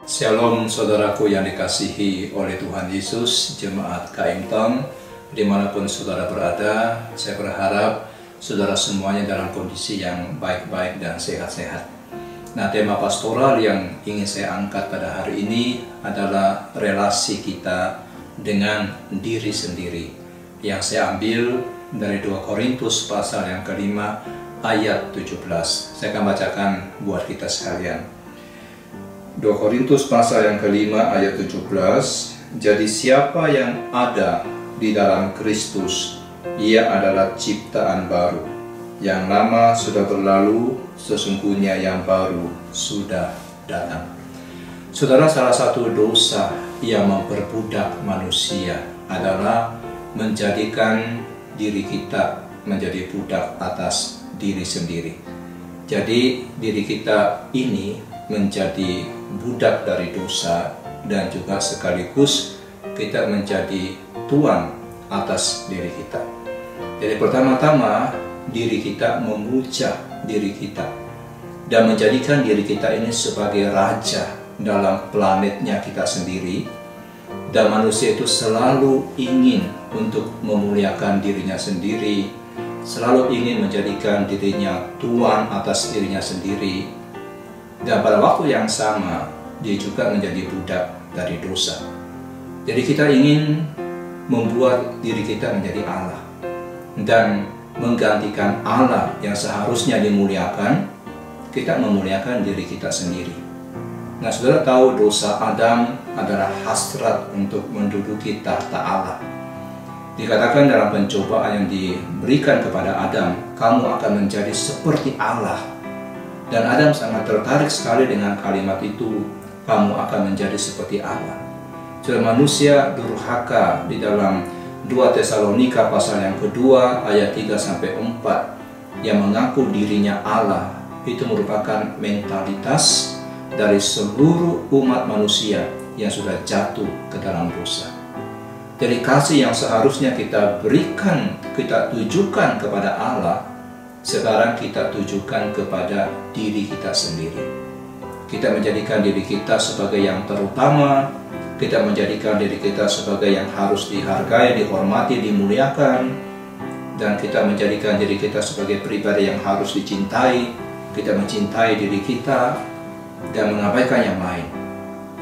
Shalom saudaraku yang dikasihi oleh Tuhan Yesus, Jemaat Kaimton, dimanapun saudara berada. Saya berharap saudara semuanya dalam kondisi yang baik-baik dan sehat-sehat. Nah, tema pastoral yang ingin saya angkat pada hari ini adalah relasi kita dengan diri sendiri, yang saya ambil dari 2 Korintus pasal yang kelima ayat 17. Saya akan bacakan buat kita sekalian. 2 Korintus pasal yang kelima ayat 17. Jadi siapa yang ada di dalam Kristus, ia adalah ciptaan baru. Yang lama sudah berlalu, sesungguhnya yang baru sudah datang. Saudara, salah satu dosa yang memperbudak manusia adalah menjadikan diri kita menjadi budak atas diri sendiri. Jadi diri kita ini menjadi budak dari dosa, dan juga sekaligus kita menjadi tuan atas diri kita. Jadi pertama-tama diri kita memuja diri kita dan menjadikan diri kita ini sebagai raja dalam planetnya kita sendiri, dan manusia itu selalu ingin untuk memuliakan dirinya sendiri, selalu ingin menjadikan dirinya tuan atas dirinya sendiri. Dan pada waktu yang sama, dia juga menjadi budak dari dosa. Jadi kita ingin membuat diri kita menjadi Allah dan menggantikan Allah yang seharusnya dimuliakan, kita memuliakan diri kita sendiri. Nah, saudara tahu dosa Adam adalah hasrat untuk menduduki tahta Allah. Dikatakan dalam pencobaan yang diberikan kepada Adam, kamu akan menjadi seperti Allah. Dan Adam sangat tertarik sekali dengan kalimat itu, kamu akan menjadi seperti Allah. Saudara, manusia durhaka di dalam 2 Tesalonika pasal yang kedua ayat 3-4 yang mengaku dirinya Allah, itu merupakan mentalitas dari seluruh umat manusia yang sudah jatuh ke dalam dosa. Jadi kasih yang seharusnya kita berikan, kita tujukan kepada Allah, sekarang kita tujukan kepada diri kita sendiri. Kita menjadikan diri kita sebagai yang terutama, kita menjadikan diri kita sebagai yang harus dihargai, dihormati, dimuliakan, dan kita menjadikan diri kita sebagai pribadi yang harus dicintai. Kita mencintai diri kita dan mengabaikan yang lain.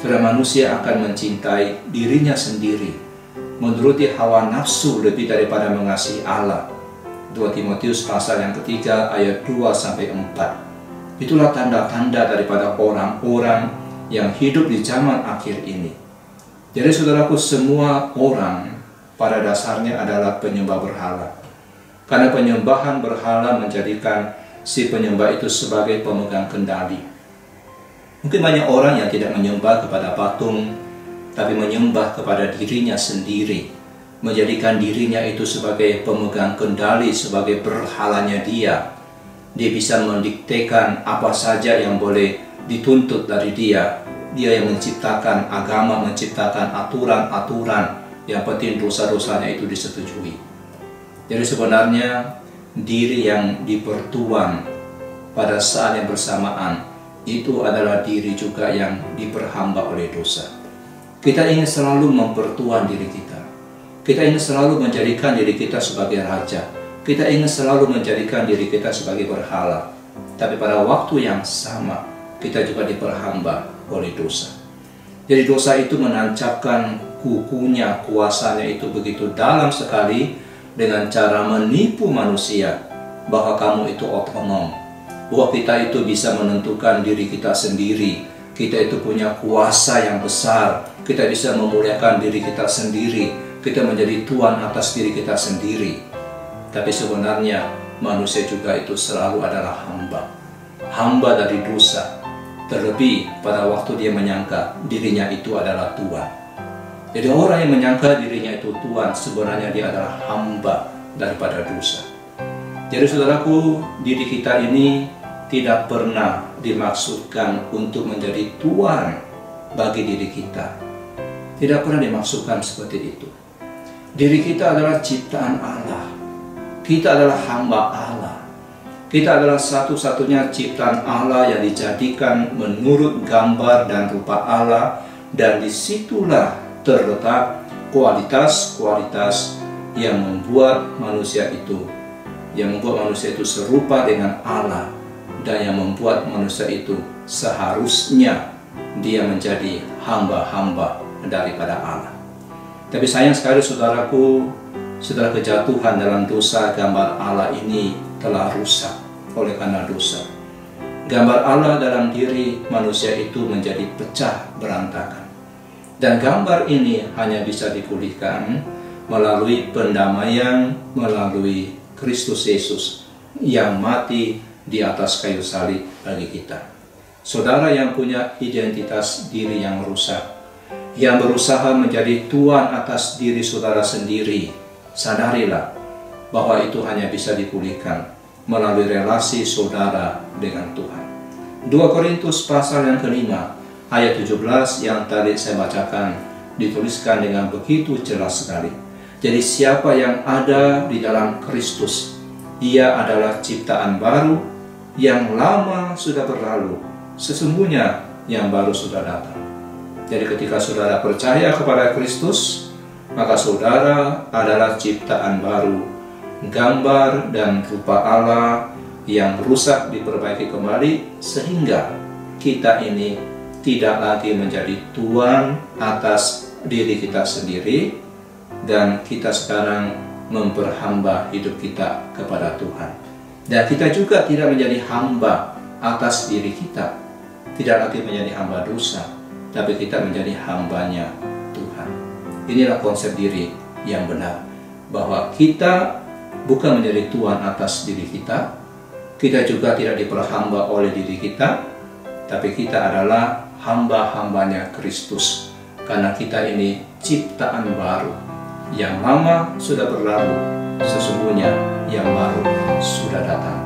Saudara, manusia akan mencintai dirinya sendiri, menuruti hawa nafsu lebih daripada mengasihi Allah. 2 Timotius pasal yang ketiga ayat 2-4. Itulah tanda-tanda daripada orang-orang yang hidup di zaman akhir ini. Jadi saudaraku, semua orang pada dasarnya adalah penyembah berhala. Karena penyembahan berhala menjadikan si penyembah itu sebagai pemegang kendali. Mungkin banyak orang yang tidak menyembah kepada patung, tapi menyembah kepada dirinya sendiri, menjadikan dirinya itu sebagai pemegang kendali, sebagai berhalanya dia. Dia bisa mendiktekan apa saja yang boleh dituntut dari dia. Dia yang menciptakan agama, menciptakan aturan-aturan, yang penting dosa-dosanya itu disetujui. Jadi sebenarnya diri yang dipertuan pada saat yang bersamaan itu adalah diri juga yang diperhamba oleh dosa. Kita ingin selalu mempertuan diri kita. Kita ingin selalu menjadikan diri kita sebagai raja. Kita ingin selalu menjadikan diri kita sebagai berhala. Tapi pada waktu yang sama, kita juga diperhamba oleh dosa. Jadi dosa itu menancapkan kukunya, kuasanya itu begitu dalam sekali dengan cara menipu manusia bahwa kamu itu otonom, bahwa kita itu bisa menentukan diri kita sendiri, kita itu punya kuasa yang besar, kita bisa memuliakan diri kita sendiri, kita menjadi tuan atas diri kita sendiri. Tapi sebenarnya manusia juga itu selalu adalah hamba dari dosa. Terlebih pada waktu dia menyangka dirinya itu adalah tuan. Jadi orang yang menyangka dirinya itu tuan, sebenarnya dia adalah hamba daripada dosa. Jadi saudaraku, diri kita ini tidak pernah dimaksudkan untuk menjadi tuan bagi diri kita. Tidak pernah dimaksudkan seperti itu. Diri kita adalah ciptaan Allah. Kita adalah hamba Allah. Kita adalah satu-satunya ciptaan Allah yang dijadikan menurut gambar dan rupa Allah, dan disitulah terletak kualitas-kualitas yang membuat manusia itu serupa dengan Allah, dan yang membuat manusia itu seharusnya dia menjadi hamba-hamba daripada Allah. Tapi sayang sekali saudaraku, setelah kejatuhan dalam dosa, gambar Allah ini telah rusak oleh karena dosa. Gambar Allah dalam diri manusia itu menjadi pecah berantakan. Dan gambar ini hanya bisa dipulihkan melalui pendamaian, melalui Kristus Yesus yang mati di atas kayu salib bagi kita. Saudara yang punya identitas diri yang rusak, yang berusaha menjadi tuan atas diri saudara sendiri, sadarilah bahwa itu hanya bisa dipulihkan melalui relasi saudara dengan Tuhan. 2 Korintus pasal yang kelima, ayat 17 yang tadi saya bacakan, dituliskan dengan begitu jelas sekali. Jadi siapa yang ada di dalam Kristus, ia adalah ciptaan baru, yang lama sudah berlalu, sesungguhnya yang baru sudah datang. Jadi ketika saudara percaya kepada Kristus, maka saudara adalah ciptaan baru, gambar dan rupa Allah yang rusak diperbaiki kembali, sehingga kita ini tidak lagi menjadi tuan atas diri kita sendiri, dan kita sekarang memperhamba hidup kita kepada Tuhan. Dan kita juga tidak menjadi hamba atas diri kita, tidak lagi menjadi hamba dosa, tapi kita menjadi hambanya Tuhan. Inilah konsep diri yang benar, bahwa kita bukan menjadi tuan atas diri kita, kita juga tidak diperhamba oleh diri kita, tapi kita adalah hamba-hambanya Kristus, karena kita ini ciptaan baru. Yang lama sudah berlalu, sesungguhnya yang baru sudah datang.